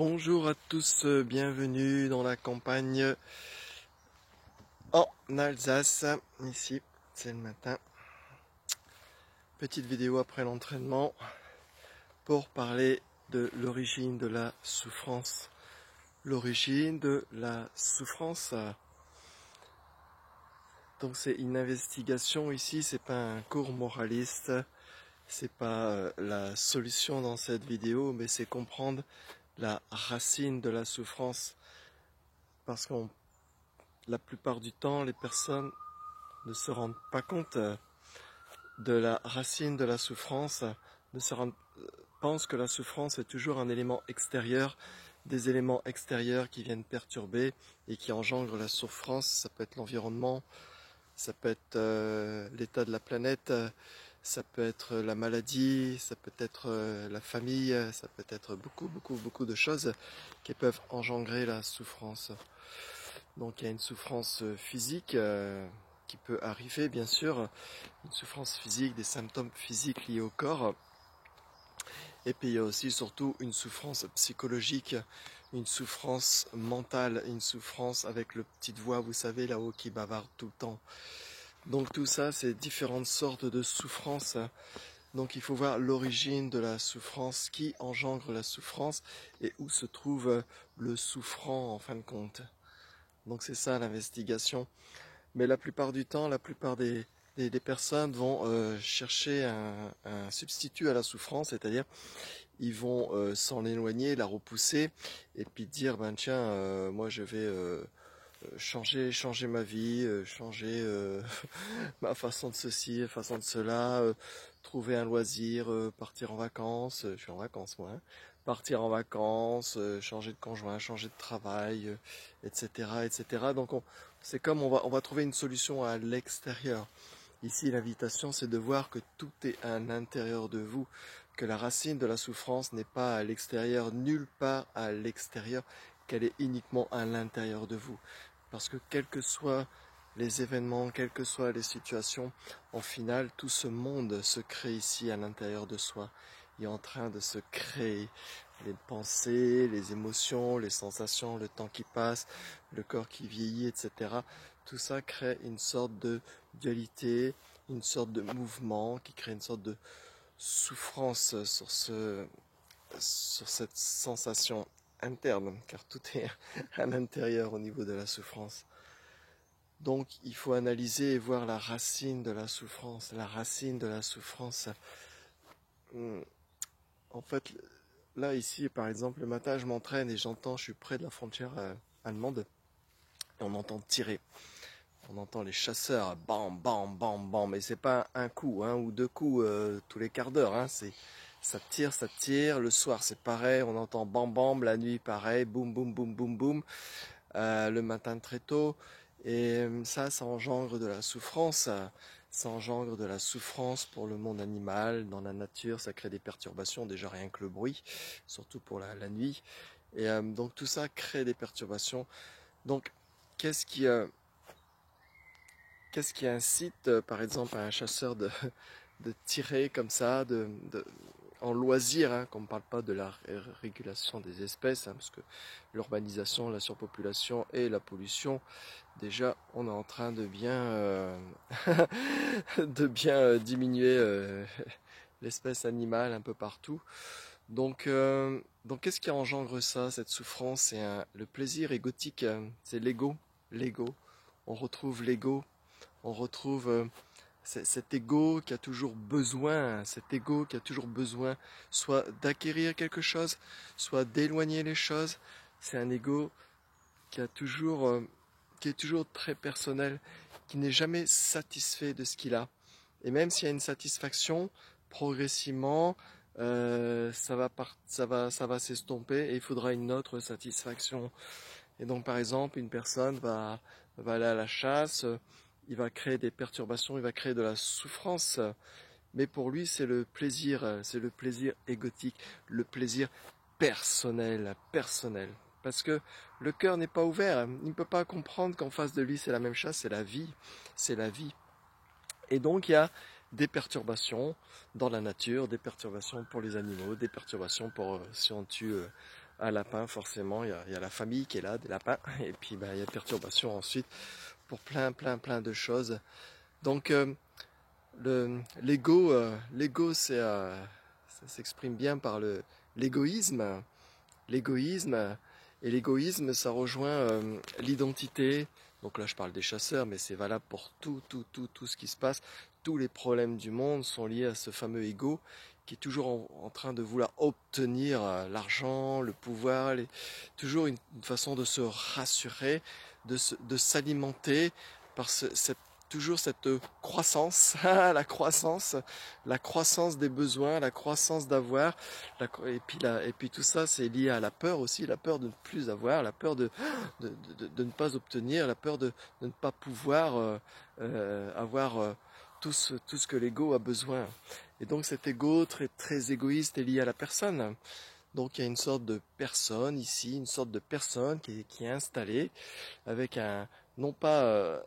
Bonjour à tous, bienvenue dans la campagne en Alsace. Ici, c'est le matin. Petite vidéo après l'entraînement pour parler de l'origine de la souffrance. L'origine de la souffrance. Donc c'est une investigation ici, c'est pas un cours moraliste, c'est pas la solution dans cette vidéo, mais c'est comprendre la racine de la souffrance. Parce que la plupart du temps, les personnes ne se rendent pas compte de la racine de la souffrance, pensent que la souffrance est toujours un élément extérieur, des éléments extérieurs qui viennent perturber et qui engendrent la souffrance. Ça peut être l'environnement, ça peut être l'état de la planète, ça peut être la maladie, ça peut être la famille, ça peut être beaucoup de choses qui peuvent engendrer la souffrance. Donc il y a une souffrance physique qui peut arriver, bien sûr, une souffrance physique, des symptômes physiques liés au corps. Et puis il y a aussi surtout une souffrance psychologique, une souffrance mentale, une souffrance avec le petite voix, vous savez, là-haut qui bavarde tout le temps. Donc tout ça, c'est différentes sortes de souffrances. Donc il faut voir l'origine de la souffrance, qui engendre la souffrance et où se trouve le souffrant en fin de compte. Donc c'est ça l'investigation. Mais la plupart du temps, la plupart des personnes vont chercher un substitut à la souffrance, c'est-à-dire ils vont s'en éloigner, la repousser, et puis dire ben tiens, moi je vais changer ma vie, changer ma façon de ceci, façon de cela, trouver un loisir, partir en vacances, je suis en vacances moi, hein, partir en vacances, changer de conjoint, changer de travail, etc., etc. Donc c'est comme on va trouver une solution à l'extérieur. Ici, l'invitation, c'est de voir que tout est à l'intérieur de vous, que la racine de la souffrance n'est pas à l'extérieur, nulle part à l'extérieur, qu'elle est uniquement à l'intérieur de vous. Parce que quels que soient les événements, quelles que soient les situations, en final, tout ce monde se crée ici à l'intérieur de soi. Il est en train de se créer. Les pensées, les émotions, les sensations, le temps qui passe, le corps qui vieillit, etc. Tout ça crée une sorte de dualité, une sorte de mouvement qui crée une sorte de souffrance sur cette sensation interne, car tout est à l'intérieur au niveau de la souffrance. Donc il faut analyser et voir la racine de la souffrance. La racine de la souffrance. En fait, là ici par exemple, le matin je m'entraîne et j'entends, je suis près de la frontière allemande, et on entend tirer. On entend les chasseurs, bam, bam, bam, bam, mais c'est pas un coup, ou deux coups tous les quarts d'heure, ça tire, le soir c'est pareil, on entend bam, bam, la nuit pareil, boum, boum, boum, boum, boum, le matin très tôt, et ça engendre de la souffrance, ça engendre de la souffrance pour le monde animal, dans la nature, ça crée des perturbations, déjà rien que le bruit, surtout pour la nuit, et donc tout ça crée des perturbations. Donc qu'est-ce qui incite, par exemple, à un chasseur de tirer comme ça, en loisir, qu'on ne parle pas de la régulation des espèces, parce que l'urbanisation, la surpopulation et la pollution, déjà, on est en train de bien, diminuer l'espèce animale un peu partout. Donc qu'est-ce qui engendre ça, cette souffrance? C'est le plaisir égotique, c'est l'ego. On retrouve l'ego. On retrouve cet ego qui a toujours besoin, soit d'acquérir quelque chose, soit d'éloigner les choses. C'est un ego qui est toujours très personnel, qui n'est jamais satisfait de ce qu'il a. Et même s'il y a une satisfaction, progressivement, ça va s'estomper et il faudra une autre satisfaction. Et donc, par exemple, une personne va aller à la chasse, il va créer des perturbations, il va créer de la souffrance. Mais pour lui, c'est le plaisir égotique, le plaisir personnel. Parce que le cœur n'est pas ouvert, il ne peut pas comprendre qu'en face de lui, c'est la même chose, c'est la vie. Et donc, il y a des perturbations dans la nature, des perturbations pour les animaux, des perturbations pour si on tue un lapin, forcément, il y a la famille qui est là, des lapins, et puis il y a perturbation ensuite pour plein de choses. Donc l'ego, ça s'exprime bien par l'égoïsme. L'égoïsme, et l'égoïsme, ça rejoint l'identité. Donc là, je parle des chasseurs, mais c'est valable pour tout ce qui se passe. Tous les problèmes du monde sont liés à ce fameux ego qui est toujours en train de vouloir obtenir l'argent, le pouvoir, toujours une façon de se rassurer, de s'alimenter par toujours cette croissance, la croissance des besoins, la croissance d'avoir, et puis tout ça c'est lié à la peur aussi, la peur de ne plus avoir, la peur de ne pas obtenir, la peur de ne pas pouvoir avoir tout ce que l'ego a besoin. Et donc cet ego très égoïste est lié à la personne. Donc il y a une sorte de personne ici, une sorte de personne qui est installée avec non pas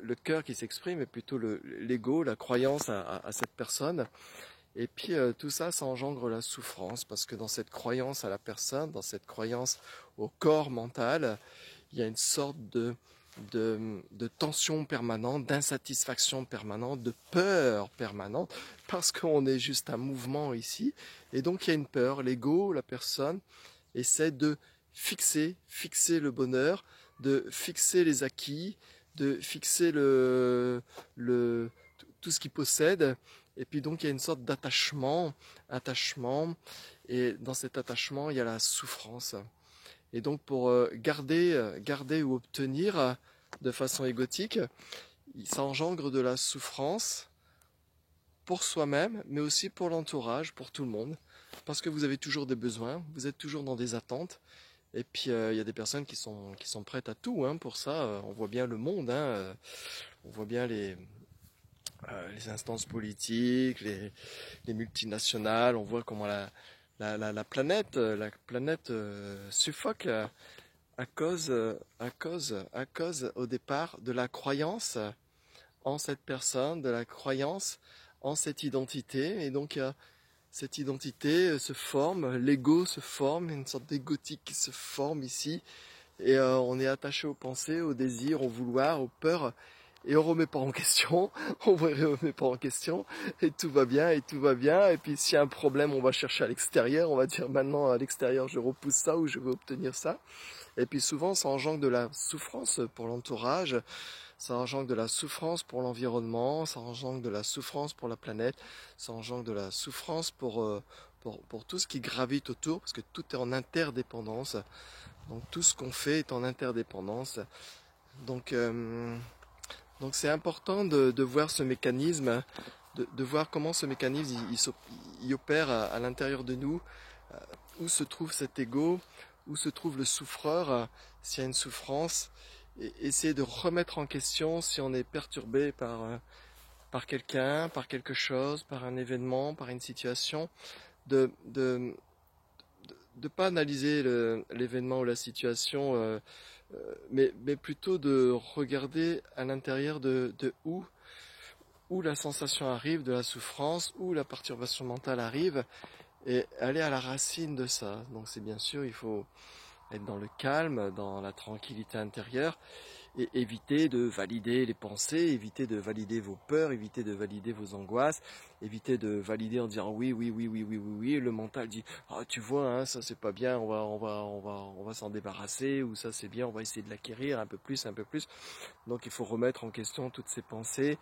le cœur qui s'exprime, mais plutôt l'ego, la croyance à cette personne. Et puis tout ça, ça engendre la souffrance, parce que dans cette croyance à la personne, dans cette croyance au corps mental, il y a une sorte de tension permanente, d'insatisfaction permanente, de peur permanente, parce qu'on est juste un mouvement ici. Et donc il y a une peur, l'ego, la personne, essaie de fixer le bonheur, de fixer les acquis, de fixer tout ce qu'il possède. Et puis donc il y a une sorte attachement, et dans cet attachement il y a la souffrance. Et donc pour garder ou obtenir de façon égotique, ça engendre de la souffrance pour soi-même, mais aussi pour l'entourage, pour tout le monde, parce que vous avez toujours des besoins, vous êtes toujours dans des attentes. Et puis il y a des personnes qui sont prêtes à tout pour ça. On voit bien le monde, on voit bien les instances politiques, les multinationales, on voit comment la planète suffoque à cause au départ de la croyance en cette personne, de la croyance en cette identité. Et donc cette identité se forme, l'ego se forme, une sorte d'égotique qui se forme ici, et on est attaché aux pensées, aux désirs, au vouloir, aux peurs, et on remet pas en question, on ne remet pas en question, et tout va bien, et puis s'il y a un problème, on va chercher à l'extérieur, on va dire maintenant à l'extérieur je repousse ça, ou je veux obtenir ça, et puis souvent ça engendre de la souffrance pour l'entourage, ça engendre de la souffrance pour l'environnement, ça engendre de la souffrance pour la planète, ça engendre de la souffrance pour tout ce qui gravite autour, parce que tout est en interdépendance. Donc tout ce qu'on fait est en interdépendance. Donc c'est important de voir ce mécanisme, de voir comment ce mécanisme il opère à l'intérieur de nous, où se trouve cet ego, où se trouve le souffreur, s'il y a une souffrance, et essayer de remettre en question si on est perturbé par quelqu'un, par quelque chose, par un événement, par une situation, de pas analyser l'événement ou la situation, mais plutôt de regarder à l'intérieur de où la sensation arrive, de la souffrance, où la perturbation mentale arrive, et aller à la racine de ça. Donc c'est bien sûr, il faut être dans le calme, dans la tranquillité intérieure, et éviter de valider les pensées, éviter de valider vos peurs, éviter de valider vos angoisses, éviter de valider en disant oui, le mental dit ah tu vois ça c'est pas bien, on va s'en débarrasser, ou ça c'est bien, on va essayer de l'acquérir un peu plus. Donc il faut remettre en question toutes ces pensées,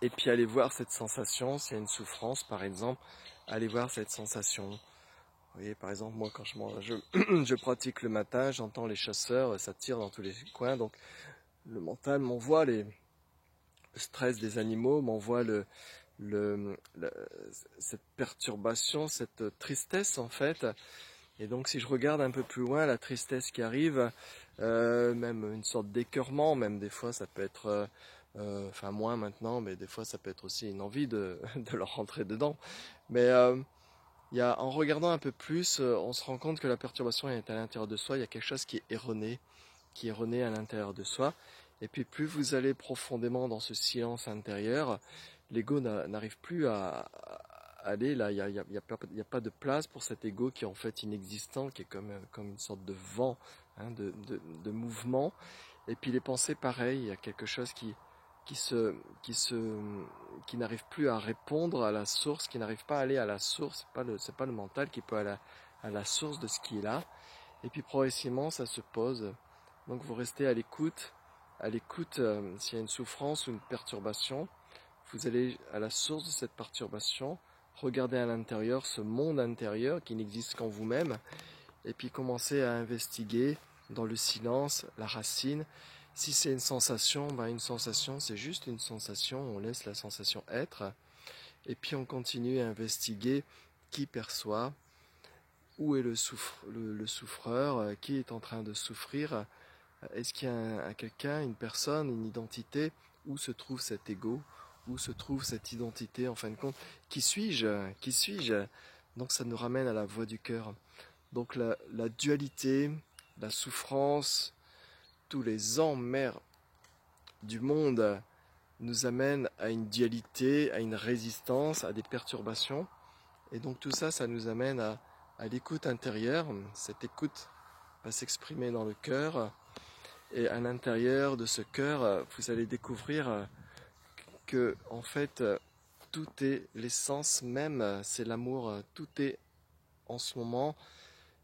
et puis aller voir cette sensation, s'il y a une souffrance par exemple, aller voir cette sensation. Vous voyez, par exemple, moi, quand je pratique le matin, j'entends les chasseurs, ça tire dans tous les coins, donc le mental m'envoie le stress des animaux, m'envoie cette perturbation, cette tristesse, en fait. Et donc, si je regarde un peu plus loin, la tristesse qui arrive, même une sorte d'écœurement, même des fois, ça peut être, enfin, moins maintenant, mais des fois, ça peut être aussi une envie de leur rentrer dedans. Mais en regardant un peu plus, on se rend compte que la perturbation est à l'intérieur de soi, il y a quelque chose qui est erroné à l'intérieur de soi. Et puis plus vous allez profondément dans ce silence intérieur, l'ego n'arrive plus à aller là, il y a pas de place pour cet ego qui est en fait inexistant, qui est comme une sorte de vent, hein, de mouvement. Et puis les pensées, pareil, il y a quelque chose qui se, qui se, qui n'arrive plus à répondre à la source, qui n'arrive pas à aller à la source. C'est pas le mental qui peut aller à la source de ce qui est là. Et puis progressivement, ça se pose. Donc vous restez à l'écoute s'il y a une souffrance ou une perturbation. Vous allez à la source de cette perturbation, regardez à l'intérieur ce monde intérieur qui n'existe qu'en vous-même, et puis commencez à investiguer dans le silence la racine. Si c'est une sensation c'est juste une sensation, on laisse la sensation être, et puis on continue à investiguer qui perçoit, où est le souffreur, qui est en train de souffrir, est-ce qu'il y a quelqu'un, une personne, une identité, où se trouve cet ego, où se trouve cette identité en fin de compte, qui suis-je, qui suis-je? Donc ça nous ramène à la voix du cœur. Donc la dualité, la souffrance, tous les emmerdes du monde nous amènent à une dualité, à une résistance, à des perturbations. Et donc tout ça, ça nous amène à l'écoute intérieure. Cette écoute va s'exprimer dans le cœur. Et à l'intérieur de ce cœur, vous allez découvrir que, en fait, tout est l'essence même, c'est l'amour. Tout est, en ce moment,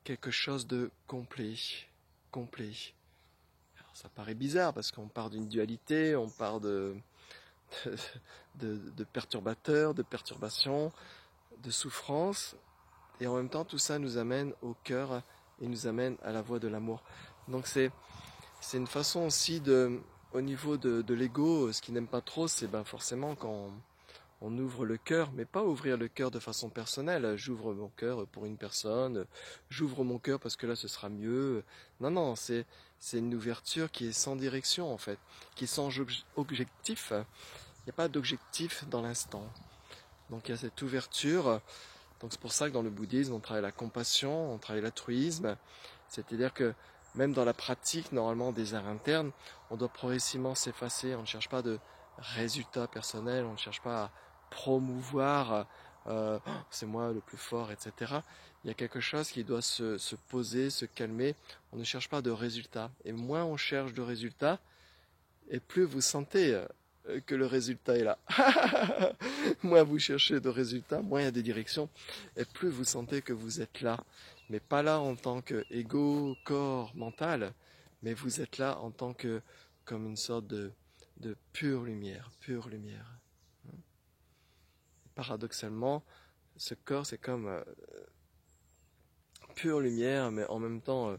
quelque chose de complet. Complet. Alors, ça paraît bizarre parce qu'on part d'une dualité, on part de perturbateurs, de perturbations, de souffrances. Et en même temps, tout ça nous amène au cœur et nous amène à la voie de l'amour. Donc c'est une façon aussi au niveau de l'ego, ce qu'il n'aime pas trop, c'est forcément quand on ouvre le cœur, mais pas ouvrir le cœur de façon personnelle. J'ouvre mon cœur pour une personne, j'ouvre mon cœur parce que là ce sera mieux. Non, non, c'est une ouverture qui est sans direction en fait, qui est sans objectif. Il n'y a pas d'objectif dans l'instant. Donc il y a cette ouverture. Donc c'est pour ça que dans le bouddhisme, on travaille la compassion, on travaille l'altruisme. C'est-à-dire que même dans la pratique, normalement, des arts internes, on doit progressivement s'effacer. On ne cherche pas de résultats personnels, on ne cherche pas à promouvoir c'est moi le plus fort, etc. Il y a quelque chose qui doit se poser, se calmer. On ne cherche pas de résultats. Et moins on cherche de résultats, et plus vous sentez que le résultat est là. Moins vous cherchez de résultats, moins il y a des directions, et plus vous sentez que vous êtes là. Mais pas là en tant qu'ego, corps, mental, mais vous êtes là en tant que comme une sorte de pure lumière, pure lumière. Paradoxalement, ce corps c'est comme pure lumière, mais en même temps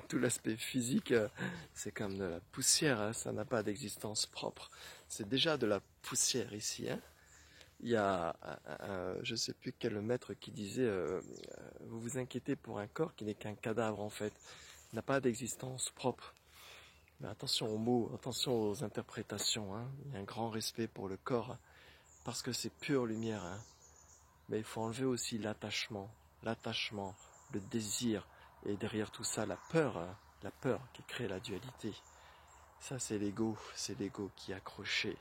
tout l'aspect physique, c'est comme de la poussière, hein, ça n'a pas d'existence propre. C'est déjà de la poussière ici. Hein. Il y a je ne sais plus quel maître qui disait vous vous inquiétez pour un corps qui n'est qu'un cadavre en fait, il n'a pas d'existence propre. Mais attention aux mots, attention aux interprétations. Hein. Il y a un grand respect pour le corps, parce que c'est pure lumière. Hein. Mais il faut enlever aussi l'attachement, le désir. Et derrière tout ça, la peur qui crée la dualité. Ça, c'est l'ego qui est accroché.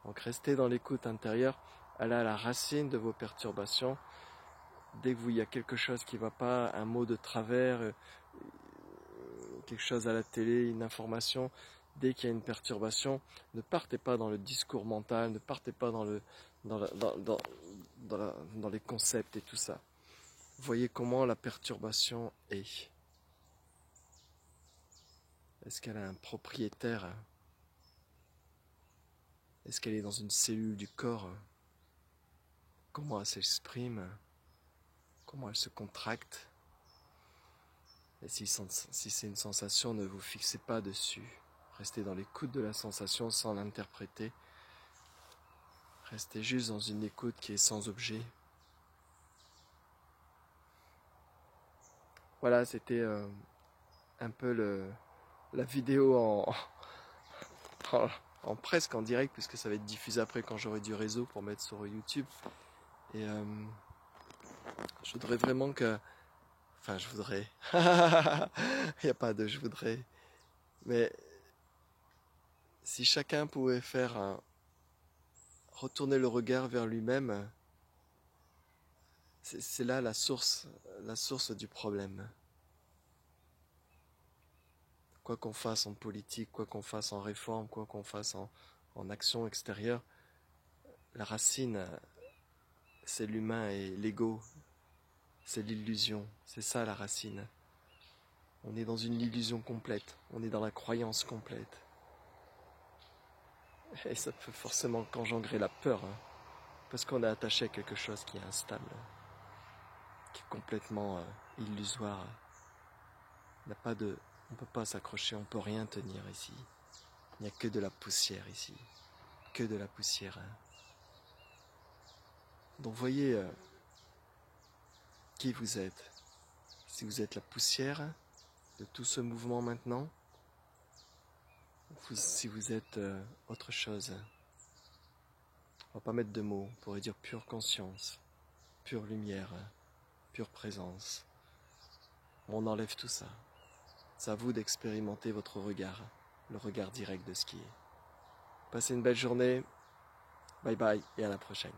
Donc restez dans l'écoute intérieure, allez à la racine de vos perturbations. Dès que il y a quelque chose qui ne va pas, un mot de travers, quelque chose à la télé, une information, dès qu'il y a une perturbation, ne partez pas dans le discours mental, ne partez pas dans les concepts et tout ça. Voyez comment la perturbation est. Est-ce qu'elle a un propriétaire? Est-ce qu'elle est dans une cellule du corps? Comment elle s'exprime? Comment elle se contracte? Et si c'est une sensation, ne vous fixez pas dessus. Restez dans l'écoute de la sensation sans l'interpréter. Restez juste dans une écoute qui est sans objet. Voilà, c'était un peu la vidéo en presque en direct, puisque ça va être diffusé après quand j'aurai du réseau pour mettre sur YouTube. Et je voudrais vraiment que... Enfin, je voudrais... Il n'y a pas de je voudrais. Mais si chacun pouvait faire retourner le regard vers lui-même, c'est là la source du problème. Quoi qu'on fasse en politique, quoi qu'on fasse en réforme, quoi qu'on fasse en action extérieure, la racine, c'est l'humain et l'ego, c'est l'illusion, c'est ça la racine. On est dans une illusion complète, on est dans la croyance complète. Et ça peut forcément engendrer la peur, hein, parce qu'on est attaché à quelque chose qui est instable, qui est complètement illusoire. On ne peut pas s'accrocher, on ne peut rien tenir ici. Il n'y a que de la poussière ici, que de la poussière. Hein. Donc voyez qui vous êtes. Si vous êtes la poussière de tout ce mouvement maintenant, ou si vous êtes autre chose. On va pas mettre de mots, on pourrait dire pure conscience, pure lumière, pure présence. On enlève tout ça. C'est à vous d'expérimenter votre regard, le regard direct de ce qui est. Passez une belle journée, bye bye et à la prochaine.